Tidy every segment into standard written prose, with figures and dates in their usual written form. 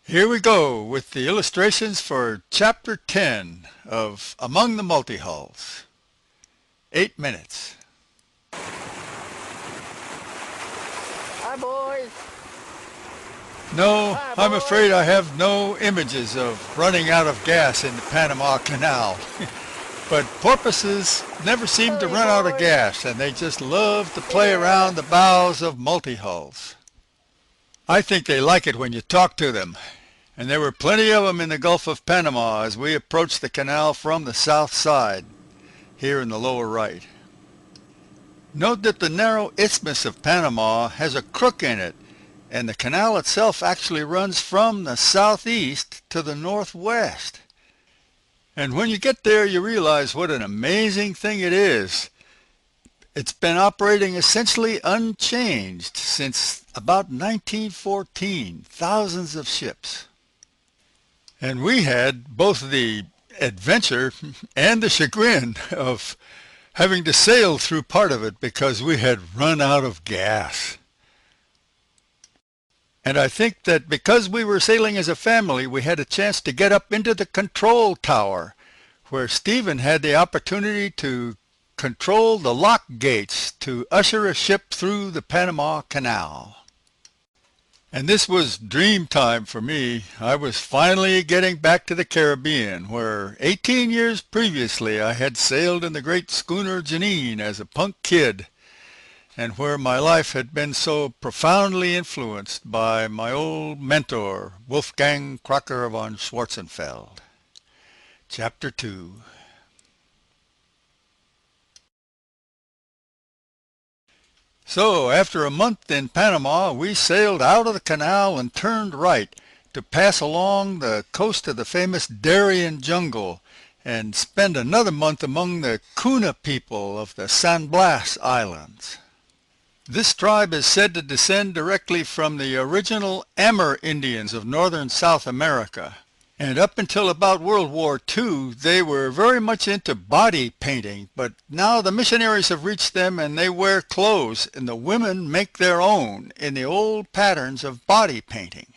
Here we go with the illustrations for Chapter 10 of Among the Multihulls. 8 minutes. Hi, boys. No, Hi, I'm boys. afraid I have no images of running out of gas in the Panama Canal. But porpoises never seem to Hurry, run out of boys. gas, and they just love to play Yeah. around the bows of multihulls. I think they like it when you talk to them. And there were plenty of them in the Gulf of Panama as we approached the canal from the south side, here in the lower right. Note that the narrow Isthmus of Panama has a crook in it, and the canal itself actually runs from the southeast to the northwest. And when you get there, you realize what an amazing thing it is. It's been operating essentially unchanged since about 1914, thousands of ships. And we had both the adventure and the chagrin of having to sail through part of it because we had run out of gas. And I think that because we were sailing as a family, we had a chance to get up into the control tower, where Stephen had the opportunity to control the lock gates to usher a ship through the Panama Canal. And this was dream time for me. I was finally getting back to the Caribbean, where 18 years previously I had sailed in the great schooner Janine as a punk kid, and where my life had been so profoundly influenced by my old mentor, Wolfgang Crocker von Schwarzenfeld. Chapter 2. So, after a month in Panama, we sailed out of the canal and turned right to pass along the coast of the famous Darien jungle and spend another month among the Kuna people of the San Blas Islands. This tribe is said to descend directly from the original Amur Indians of northern South America. And up until about World War II, they were very much into body painting, but now the missionaries have reached them and they wear clothes, and the women make their own in the old patterns of body painting.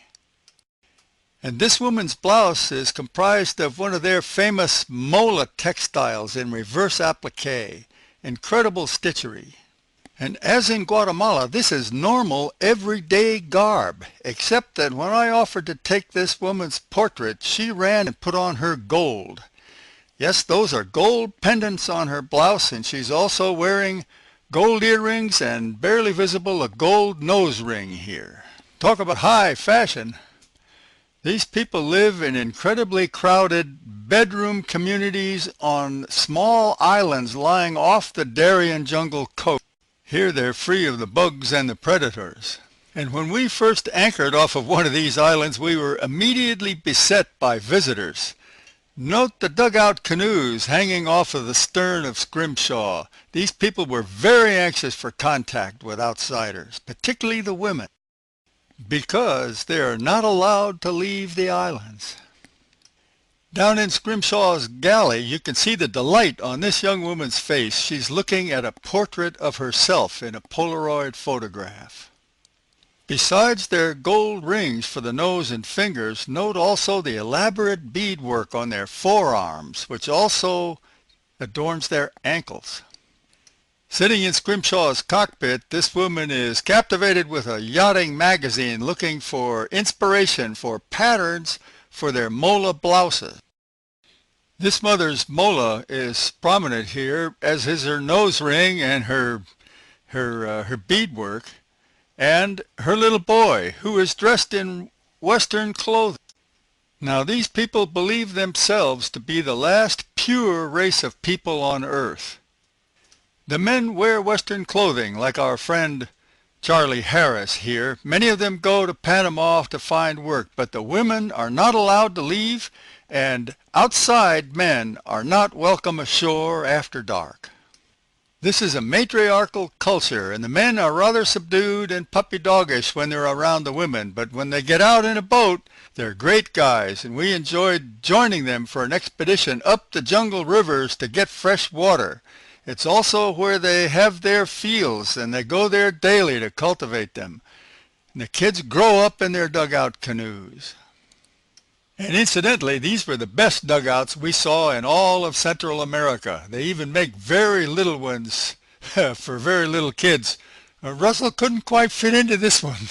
And this woman's blouse is comprised of one of their famous mola textiles in reverse applique, incredible stitchery. And as in Guatemala, this is normal, everyday garb, except that when I offered to take this woman's portrait, she ran and put on her gold. Yes, those are gold pendants on her blouse, and she's also wearing gold earrings and barely visible a gold nose ring here. Talk about high fashion. These people live in incredibly crowded bedroom communities on small islands lying off the Darien jungle coast. Here they're free of the bugs and the predators. And when we first anchored off of one of these islands, we were immediately beset by visitors. Note the dugout canoes hanging off of the stern of Scrimshaw. These people were very anxious for contact with outsiders, particularly the women, because they are not allowed to leave the islands. Down in Scrimshaw's galley, you can see the delight on this young woman's face. She's looking at a portrait of herself in a Polaroid photograph. Besides their gold rings for the nose and fingers, note also the elaborate beadwork on their forearms, which also adorns their ankles. Sitting in Scrimshaw's cockpit, this woman is captivated with a yachting magazine looking for inspiration for patterns for their mola blouses. This mother's mola is prominent here, as is her nose ring and her beadwork, and her little boy, who is dressed in Western clothing. Now these people believe themselves to be the last pure race of people on earth. The men wear Western clothing, like our friend Charlie Harris here. Many of them go to Panama to find work, but the women are not allowed to leave, and outside men are not welcome ashore after dark. This is a matriarchal culture, and the men are rather subdued and puppy-doggish when they're around the women, but when they get out in a boat, they're great guys, and we enjoyed joining them for an expedition up the jungle rivers to get fresh water. It's also where they have their fields, and they go there daily to cultivate them. And the kids grow up in their dugout canoes. And incidentally, these were the best dugouts we saw in all of Central America. They even make very little ones for very little kids. Russell couldn't quite fit into this one.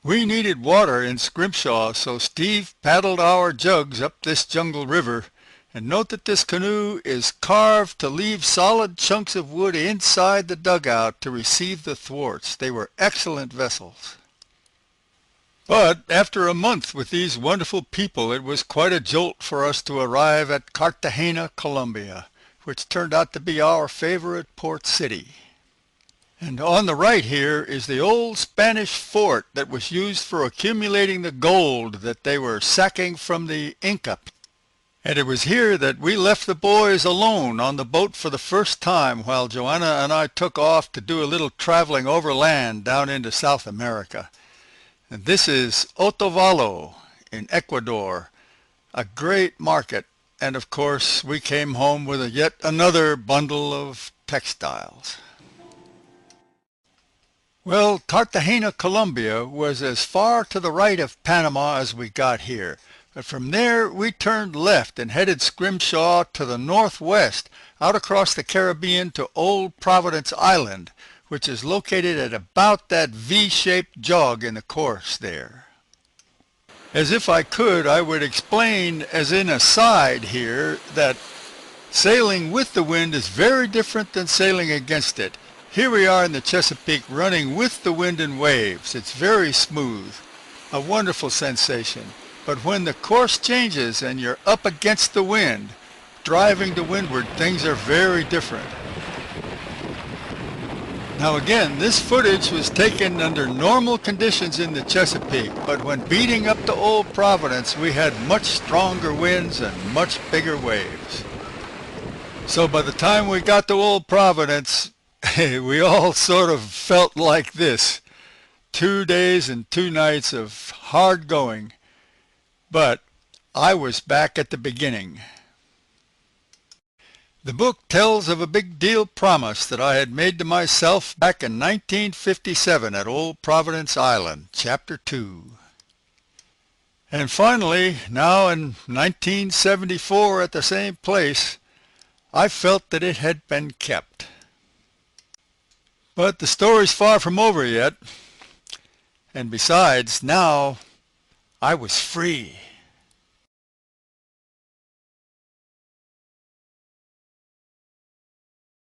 We needed water in Scrimshaw, so Steve paddled our jugs up this jungle river. And note that this canoe is carved to leave solid chunks of wood inside the dugout to receive the thwarts. They were excellent vessels. But after a month with these wonderful people, it was quite a jolt for us to arrive at Cartagena, Colombia, which turned out to be our favorite port city. And on the right here is the old Spanish fort that was used for accumulating the gold that they were sacking from the Inca. And it was here that we left the boys alone on the boat for the first time while Joanna and I took off to do a little traveling overland down into South America. And this is Otavalo in Ecuador, a great market. And of course we came home with yet another bundle of textiles. Well, Cartagena, Colombia was as far to the right of Panama as we got here. But from there we turned left and headed Scrimshaw to the northwest, out across the Caribbean to Old Providence Island, which is located at about that V-shaped jog in the course there. As if I could, I would explain as an aside here that sailing with the wind is very different than sailing against it. Here we are in the Chesapeake running with the wind and waves. It's very smooth, a wonderful sensation. But when the course changes and you're up against the wind, driving to windward, things are very different. Now again, this footage was taken under normal conditions in the Chesapeake, but when beating up to Old Providence, we had much stronger winds and much bigger waves. So by the time we got to Old Providence, we all sort of felt like this. 2 days and 2 nights of hard going. But I was back at the beginning. The book tells of a big deal promise that I had made to myself back in 1957 at Old Providence Island, Chapter 2. And finally, now in 1974 at the same place, I felt that it had been kept. But the story's far from over yet. And besides, now I was free.